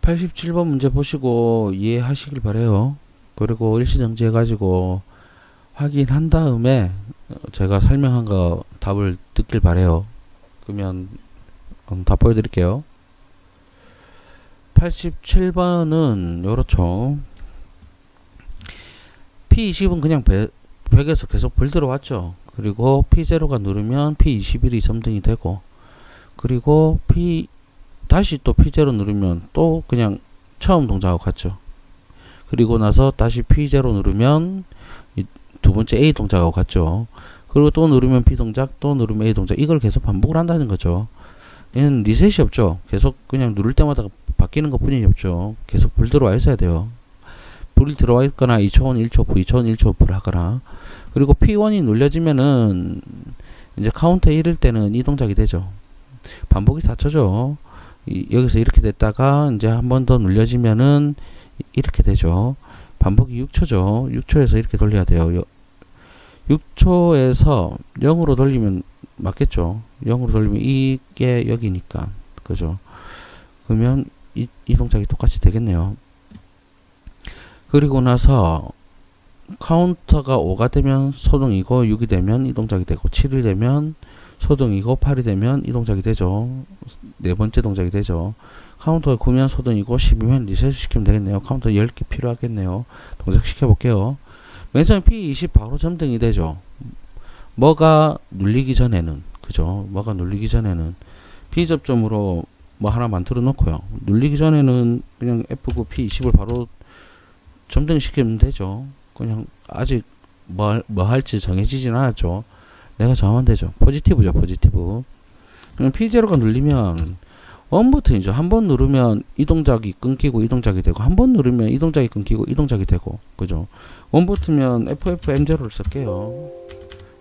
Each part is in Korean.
87번 문제 보시고 이해하시길 바래요. 그리고 일시정지 해가지고 확인한 다음에 제가 설명한 거 답을 듣길 바래요. 그러면 답 보여드릴게요. 87번은 요렇죠. P20은 그냥 벽에서 계속 불 들어왔죠. 그리고 P0가 누르면 P21이 점등이 되고, 그리고 다시 또 P0 누르면 또 그냥 처음 동작하고 같죠. 그리고 나서 다시 P0 누르면 두 번째 A 동작하고 같죠. 그리고 또 누르면 B 동작, 또 누르면 A 동작, 이걸 계속 반복을 한다는 거죠. 얘는 리셋이 없죠. 계속 그냥 누를 때마다 바뀌는 것 뿐이 없죠. 계속 불 들어와 있어야 돼요. 불이 들어와 있거나 2초원 1초 후, 2초원 1초 후를 하거나. 그리고 P1이 눌려지면은 이제 카운터 1일 때는 이 동작이 되죠. 반복이 4초죠. 여기서 이렇게 됐다가 이제 한 번 더 눌려지면은 이렇게 되죠. 반복이 6초죠. 6초에서 이렇게 돌려야 돼요. 6초에서 0으로 돌리면 맞겠죠. 0으로 돌리면 이게 여기니까. 그죠. 그러면 이 동작이 똑같이 되겠네요. 그리고 나서 카운터가 5가 되면 소등이고, 6이 되면 이 동작이 되고, 7이 되면 소등이고, 8이 되면 이 동작이 되죠. 네 번째 동작이 되죠. 카운터가 9면 소등이고, 10이면 리셋 시키면 되겠네요. 카운터 10개 필요하겠네요. 동작 시켜볼게요. 맨 처음에 P20 바로 점등이 되죠. 뭐가 눌리기 전에는, 그죠? 뭐가 눌리기 전에는 B접점으로 뭐 하나 만들어 놓고요. 눌리기 전에는 그냥 F9 P20을 바로 점등시키면 되죠. 그냥 아직 뭐 할지 정해지진 않았죠. 내가 정하면 되죠. 포지티브죠, 포지티브. 그럼 P0가 눌리면 원 버튼이죠. 한 번 누르면 이 동작이 끊기고 이 동작이 되고, 한 번 누르면 이 동작이 끊기고 이 동작이 되고, 그죠? 원 버튼이면 FFM0를 쓸게요.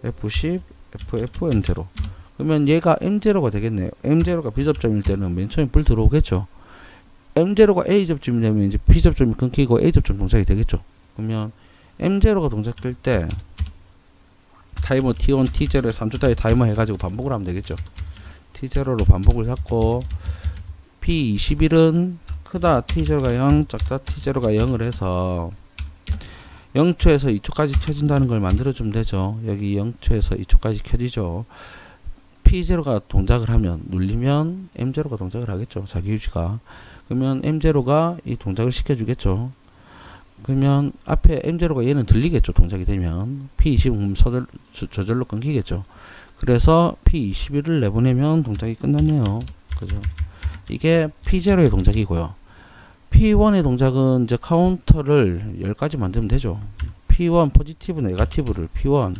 F10, FFM0. 그러면 얘가 M0가 되겠네요. M0가 B접점일 때는 맨 처음에 불 들어오겠죠. M0가 A접점이 되면 이제 B접점이 끊기고 A접점 동작이 되겠죠. 그러면 M0가 동작될 때 타이머 T1, T0에 3초짜리 타이머 해가지고 반복을 하면 되겠죠. T0로 반복을 잡고, P21은 크다 T0가 0, 작다 T0가 0을 해서 0초에서 2초까지 켜진다는 걸 만들어주면 되죠. 여기 0초에서 2초까지 켜지죠. P0가 동작을 하면, 눌리면 M0가 동작을 하겠죠. 자기 유지가. 그러면 M0가 이 동작을 시켜주겠죠. 그러면 앞에 M0가 얘는 들리겠죠. 동작이 되면. P20은 저절로 끊기겠죠. 그래서 P21을 내보내면 동작이 끝났네요. 그죠? 이게 P0의 동작이고요. P1의 동작은 이제 카운터를 10가지 만들면 되죠. P1 포지티브 네가티브를 P1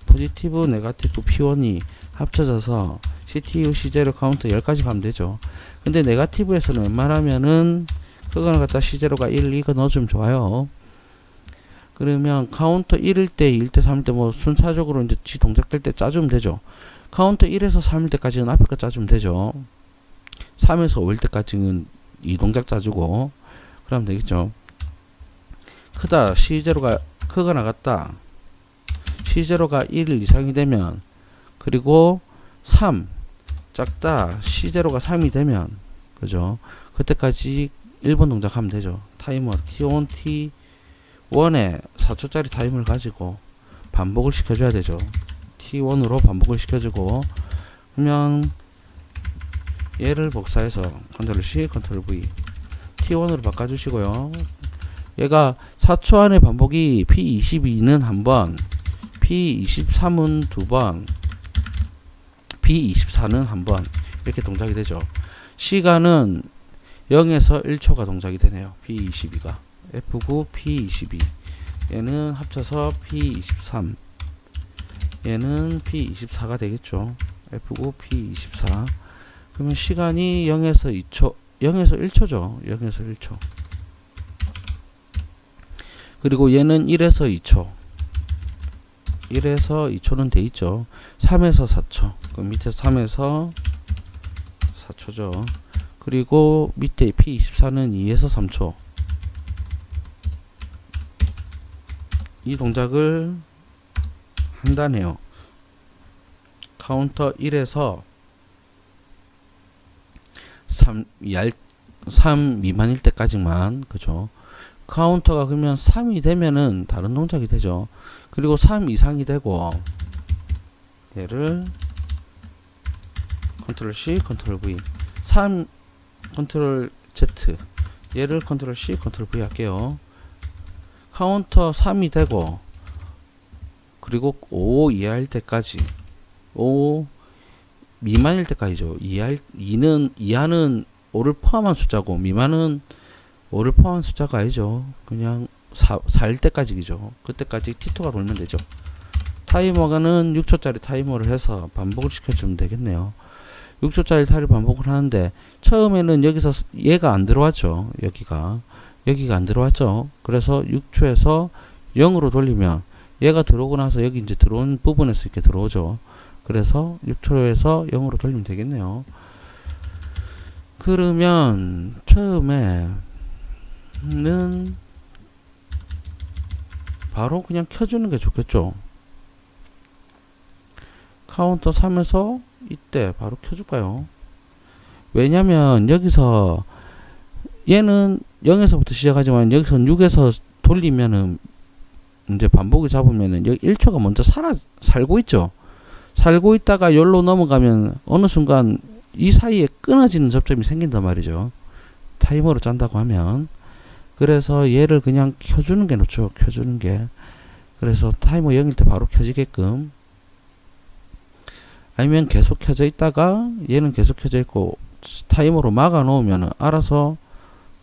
포지티브 네가티브 P1이 합쳐져서 CTU C0 카운터 10가지 가면 되죠. 근데 네가티브에서는 웬만하면은 그거는 갖다 C0가 1, 이거 넣어주면 좋아요. 그러면 카운터 1일 때, 2일 때, 3일 때 뭐 순차적으로 이제 지 동작될 때 짜주면 되죠. 카운터 1에서 3일 때까지는 앞에 거 짜주면 되죠. 3에서 5일 때까지는 이 동작 짜주고 그러면 되겠죠. 크다 C0가 크가 나갔다. C0가 1 이상이 되면, 그리고 3 작다 C0가 3이 되면, 그죠? 그때까지 1번 동작하면 되죠. 타이머 T1, T1에 4초짜리 타이머를 가지고 반복을 시켜줘야 되죠. T1으로 반복을 시켜주고, 그러면 얘를 복사해서 컨트롤 C, 컨트롤 V T1으로 바꿔주시고요. 얘가 4초 안에 반복이 P22는 한번, P23은 두번, P24는 한번, 이렇게 동작이 되죠. 시간은 0에서 1초가 동작이 되네요. P22가 F9 P22, 얘는 합쳐서 P23, 얘는 P24가 되겠죠. F9 P24. 그러면 시간이 0에서 2초, 0에서 1초죠. 0에서 1초. 그리고 얘는 1에서 2초. 1에서 2초는 돼 있죠. 3에서 4초. 그럼 밑에 3에서 4초죠. 그리고 밑에 P24는 2에서 3초. 이 동작을 한다네요. 카운터 1에서 3 미만일 때까지만, 그죠? 카운터가 그러면 3이 되면은 다른 동작이 되죠. 그리고 3 이상이 되고, 얘를 컨트롤 C, 컨트롤 V, 3 컨트롤 Z, 얘를 컨트롤 C, 컨트롤 V 할게요. 카운터 3이 되고, 그리고 5 이하일 때까지, 5 미만일 때까지죠. 이하는 5를 포함한 숫자고, 미만은 5를 포함한 숫자가 아니죠. 그냥 4일 때까지죠. 그때까지 T2가 돌면 되죠. 타이머가는 6초짜리 타이머를 해서 반복을 시켜주면 되겠네요. 6초짜리 타이를 반복을 하는데, 처음에는 여기서 얘가 안 들어왔죠. 여기가 안 들어왔죠. 그래서 6초에서 0으로 돌리면 얘가 들어오고 나서 여기 이제 들어온 부분에서 이렇게 들어오죠. 그래서 6초에서 0으로 돌리면 되겠네요. 그러면 처음에는 바로 그냥 켜주는 게 좋겠죠. 카운터 3에서 이때 바로 켜줄까요? 왜냐면 여기서 얘는 0에서부터 시작하지만 여기서 6에서 돌리면은 이제 반복을 잡으면은 여기 1초가 먼저 살고 있죠. 살고 있다가 열로 넘어가면 어느 순간 이 사이에 끊어지는 접점이 생긴단 말이죠. 타이머로 짠다고 하면. 그래서 얘를 그냥 켜주는 게 좋죠. 켜주는 게. 그래서 타이머 0일 때 바로 켜지게끔. 아니면 계속 켜져 있다가 얘는 계속 켜져 있고 타이머로 막아 놓으면 알아서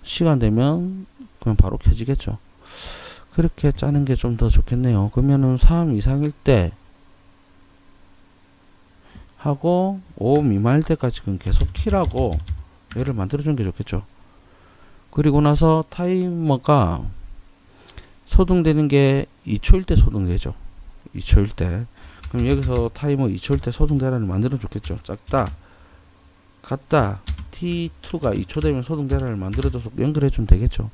시간 되면 그냥 바로 켜지겠죠. 그렇게 짜는 게 좀 더 좋겠네요. 그러면은 3 이상일 때 하고 5 미만일 때까지 그냥 계속 키라고 얘를 만들어주는 게 좋겠죠. 그리고 나서 타이머가 소등되는 게 2초일 때 소등되죠. 2초일 때. 그럼 여기서 타이머 2초일 때 소등대란을 만들어 줬겠죠. 작다 같다 T2가 2초 되면 소등대란을 만들어줘서 연결해 주면 되겠죠.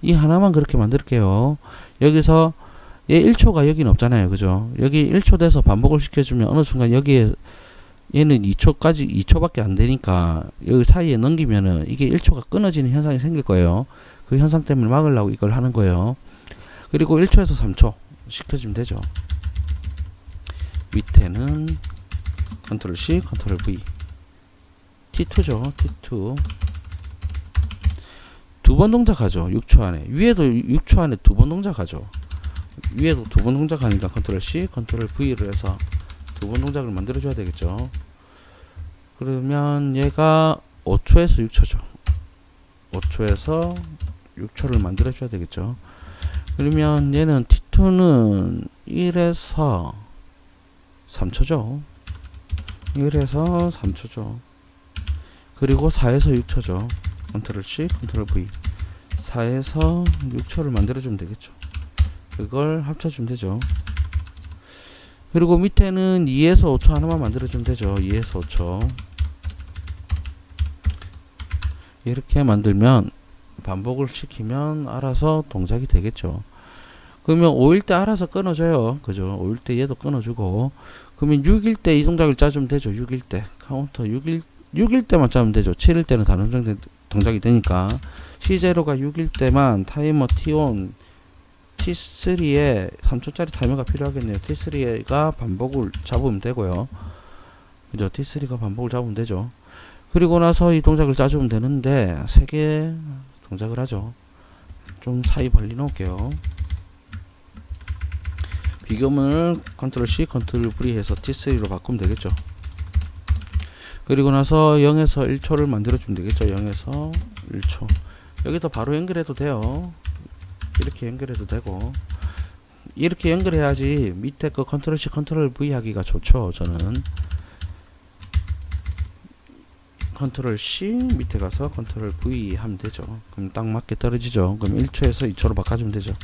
이 하나만 그렇게 만들게요. 여기서 얘 1초가 여기는 없잖아요. 그죠? 여기 1초 돼서 반복을 시켜주면 어느 순간 여기에 얘는 2초밖에 안 되니까 여기 사이에 넘기면은 이게 1초가 끊어지는 현상이 생길 거예요. 그 현상 때문에 막으려고 이걸 하는 거예요. 그리고 1초에서 3초 시켜주면 되죠. 밑에는 컨트롤 C, 컨트롤 V. T2죠. T2. 두 번 동작하죠. 6초 안에. 위에도 6초 안에 두 번 동작하죠. 위에도 두 번 동작하니까 컨트롤 C, 컨트롤 V를 해서 두 번 동작을 만들어줘야 되겠죠. 그러면 얘가 5초에서 6초죠. 5초에서 6초를 만들어줘야 되겠죠. 그러면 얘는 T2는 1에서 3초죠. 1에서 3초죠. 그리고 4에서 6초죠. 컨트롤 C, 컨트롤 V. 4에서 6초를 만들어주면 되겠죠. 그걸 합쳐주면 되죠. 그리고 밑에는 2에서 5초 하나만 만들어주면 되죠. 2에서 5초. 이렇게 만들면 반복을 시키면 알아서 동작이 되겠죠. 그러면 5일 때 알아서 끊어줘요. 그죠? 5일 때 얘도 끊어주고. 그러면 6일 때 이 동작을 짜주면 되죠. 6일 때. 카운터 6일 때만 짜면 되죠. 7일 때는 다른 동작이 되니까. C0가 6일 때만 타이머 T1, T3에 3초짜리 타이머가 필요하겠네요. T3가 반복을 잡으면 되고요. 그죠? T3가 반복을 잡으면 되죠. 그리고 나서 이 동작을 짜주면 되는데, 3개 동작을 하죠. 좀 사이 벌리 놓을게요. 비교문을 컨트롤 C, 컨트롤 V 해서 T3로 바꾸면 되겠죠. 그리고 나서 0에서 1초를 만들어주면 되겠죠. 0에서 1초. 여기도 바로 연결해도 돼요. 이렇게 연결해도 되고. 이렇게 연결해야지 밑에 거 컨트롤 C, 컨트롤 V 하기가 좋죠. 저는. 컨트롤 C 밑에 가서 컨트롤 V 하면 되죠. 그럼 딱 맞게 떨어지죠. 그럼 1초에서 2초로 바꿔주면 되죠.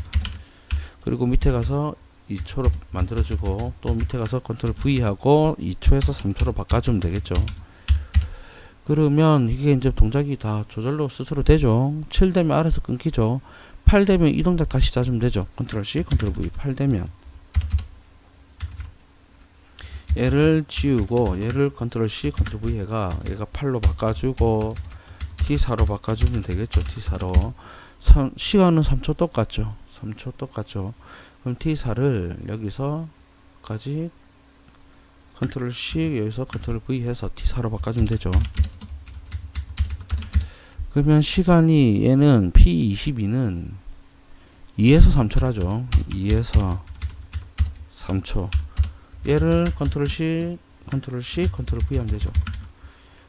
그리고 밑에 가서 2초로 만들어주고 또 밑에 가서 컨트롤 V 하고 2초에서 3초로 바꿔주면 되겠죠. 그러면 이게 이제 동작이 다 조절로 스스로 되죠. 7 되면 아래서 끊기죠. 8 되면 이 동작 다시 짜주면 되죠. 컨트롤 C, 컨트롤 V. 8 되면 얘를 지우고 얘를 컨트롤 C, 컨트롤 V 해가 얘가 8로 바꿔주고 T4로 바꿔주면 되겠죠. T4로. 시간은 3초 똑같죠. 3초 똑같죠. 그럼 T4를 여기서까지 컨트롤 C, 여기서 컨트롤 V 해서 T4로 바꿔주면 되죠. 그러면 시간이, 얘는 P22는 2에서 3초라죠. 2에서 3초. 얘를 컨트롤 C, 컨트롤 C, 컨트롤 V 하면 되죠.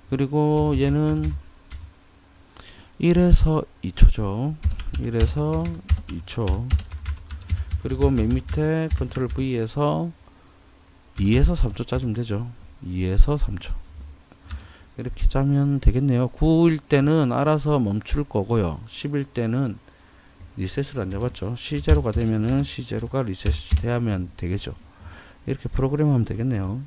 그리고 얘는 1에서 2초죠. 1에서 2초. 그리고 맨 밑에 컨트롤 V에서 2에서 3초 짜주면 되죠. 2에서 3초. 이렇게 짜면 되겠네요. 9일 때는 알아서 멈출 거고요. 10일 때는 리셋을 안 잡았죠. C0가 되면은 C0가 리셋이 되면 되겠죠. 이렇게 프로그램 하면 되겠네요.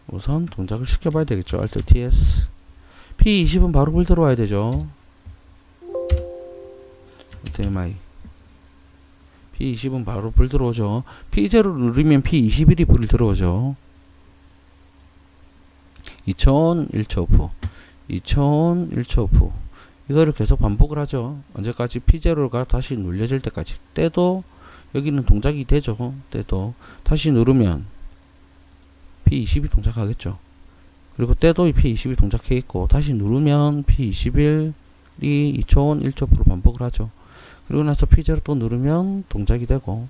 우선 동작을 시켜봐야 되겠죠. Alt TS. P20은 바로 불 들어와야 되죠. Alt MI. P20은 바로 불 들어오죠. P0를 누르면 P21이 불 들어오죠. 2천 1초 후, 2천 1초 후. 이거를 계속 반복을 하죠. 언제까지? P0가 다시 눌려질 때까지. 때도 여기는 동작이 되죠. 때도 다시 누르면 P20이 동작하겠죠. 그리고 때도 P20이 동작해 있고, 다시 누르면 P21이 2천 1초 후로 반복을 하죠. 그리고 나서 P0 또 누르면 동작이 되고,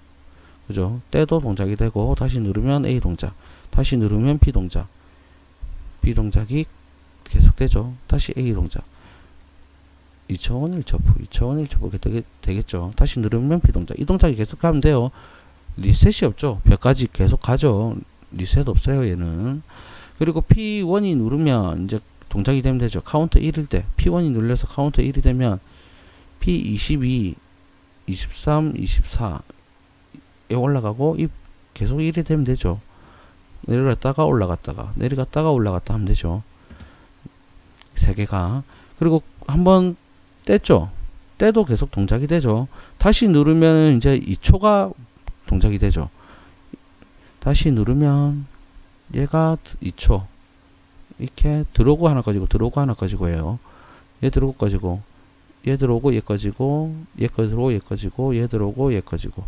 그죠? 때도 동작이 되고, 다시 누르면 A 동작, 다시 누르면 B 동작, B 동작이 계속되죠. 다시 A 동작, 2천 1초 후, 2천 1초 후 되겠죠. 다시 누르면 B 동작, 이 동작이 계속 가면 돼요. 리셋이 없죠. 몇 가지 계속 가죠. 리셋 없어요, 얘는. 그리고 P1이 누르면 이제 동작이 되면 되죠. 카운터 1일 때 P1이 눌려서 카운터 1이 되면 P22, 23, 24에 올라가고 계속 1이 되면 되죠. 내려갔다가 올라갔다가 내려갔다가 올라갔다 하면 되죠. 세 개가. 그리고 한번 뗐죠. 때도 계속 동작이 되죠. 다시 누르면 이제 2초가 동작이 되죠. 다시 누르면 얘가 2초 이렇게 들어오고 하나 꺼지고 들어오고 하나 꺼지고 해요. 얘 들어오고 꺼지고 얘 들어오고 얘 꺼지고 얘 들어오고 얘 꺼지고 얘 들어오고 얘 꺼지고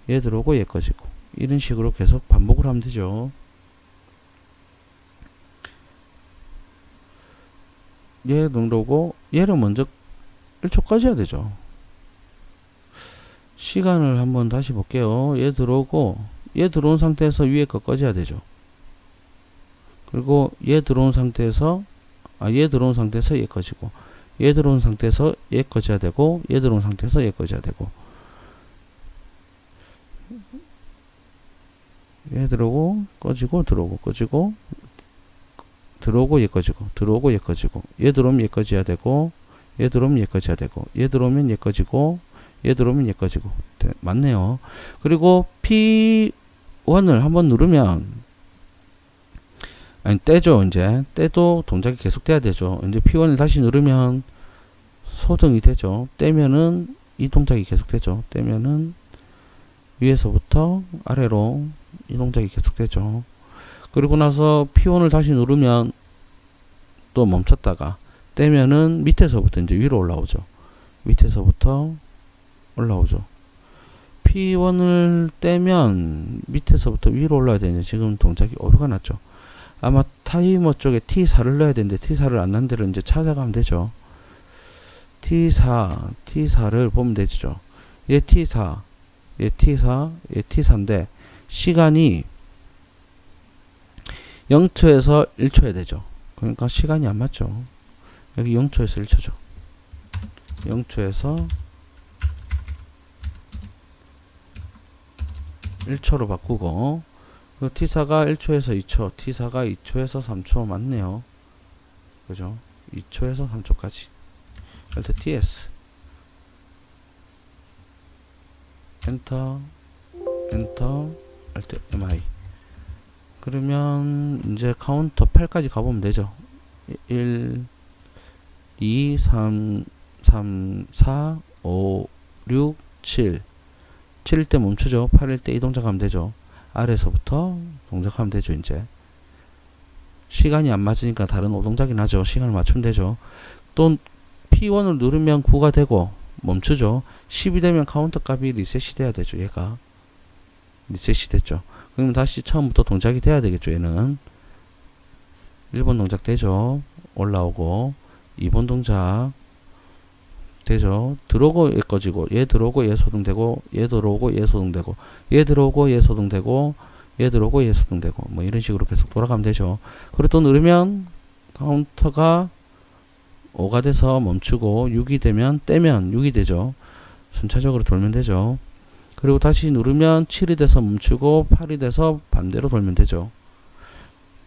얘 들어오고 얘 꺼지고 이런 식으로 계속 반복을 하면 되죠. 얘 들어오고 얘를 먼저 1초 꺼져야 되죠. 시간을 한번 다시 볼게요. 얘 들어오고 얘 들어온 상태에서 위에 거 꺼져야 되죠. 그리고 얘 들어온 상태에서 얘 들어온 상태에서 얘 꺼지고 얘 들어온 상태에서 얘 꺼져야 되고 얘 들어온 상태에서 얘 꺼져야 되고 얘 들어오고 꺼지고 들어오고 꺼지고 들어오고 얘 꺼지고 들어오고 얘 꺼지고 얘 들어오면 얘 꺼져야 되고 얘 들어오면 얘 꺼져야 되고 얘 들어오면 얘 꺼지고 얘 들어오면 얘 꺼지고 맞네요. 그리고 P1을 한번 누르면 떼죠. 이제 떼도 동작이 계속 돼야 되죠. 이제 P1을 다시 누르면 소등이 되죠. 떼면은 이 동작이 계속 되죠. 떼면은 위에서부터 아래로 이 동작이 계속 되죠. 그리고 나서 P1을 다시 누르면 또 멈췄다가 떼면은 밑에서부터 이제 위로 올라오죠. 밑에서부터 올라오죠. P1을 떼면 밑에서부터 위로 올라야 되는데 지금 동작이 오류가 났죠. 아마 타이머 쪽에 T4를 넣어야 되는데 T4를 안 넣은 데를 이제 찾아가면 되죠. T4를 보면 되죠. 얘 T4, 얘 T4, 얘 T4인데 시간이 0초에서 1초야 되죠. 그러니까 시간이 안 맞죠. 여기 0초에서 1초죠. 0초에서 1초로 바꾸고 그리고 T4가 1초에서 2초, T4가 2초에서 3초 맞네요. 그죠? 2초에서 3초까지. Alt TS 엔터 엔터 Alt MI. 그러면 이제 카운터 8까지 가보면 되죠. 1 2 3 3 4 5 6 7 7일 때 멈추죠. 8일 때 이 동작 하면 되죠. 아래에서부터 동작하면 되죠. 이제 시간이 안 맞으니까 다른 오동작이 나죠. 시간을 맞추면 되죠. 또 P1을 누르면 9가 되고 멈추죠. 10이 되면 카운터 값이 리셋이 돼야 되죠. 얘가 리셋이 됐죠. 그럼 다시 처음부터 동작이 돼야 되겠죠. 얘는 1번 동작 되죠. 올라오고 2번 동작 되죠. 들어오고 얘 꺼지고 얘 들어오고 얘 소등되고 얘 들어오고 얘 소등되고 얘 들어오고 얘 소등되고 얘 들어오고 얘 소등되고 뭐 이런 식으로 계속 돌아가면 되죠. 그리고 또 누르면 카운터가 5가 돼서 멈추고 6이 되면 떼면 6이 되죠. 순차적으로 돌면 되죠. 그리고 다시 누르면 7이 돼서 멈추고 8이 돼서 반대로 돌면 되죠.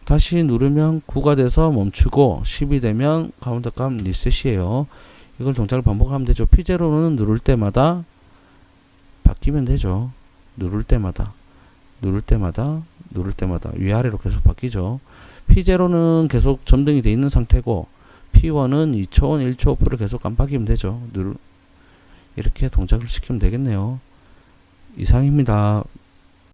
다시 누르면 9가 돼서 멈추고 10이 되면 카운터 값 리셋이에요. 이걸 동작을 반복하면 되죠. P0는 누를 때마다 바뀌면 되죠. 누를 때마다 위아래로 계속 바뀌죠. P0는 계속 점등이 돼 있는 상태고 P1은 2초원, 1초, 5%를 계속 깜빡이면 되죠. 이렇게 동작을 시키면 되겠네요. 이상입니다.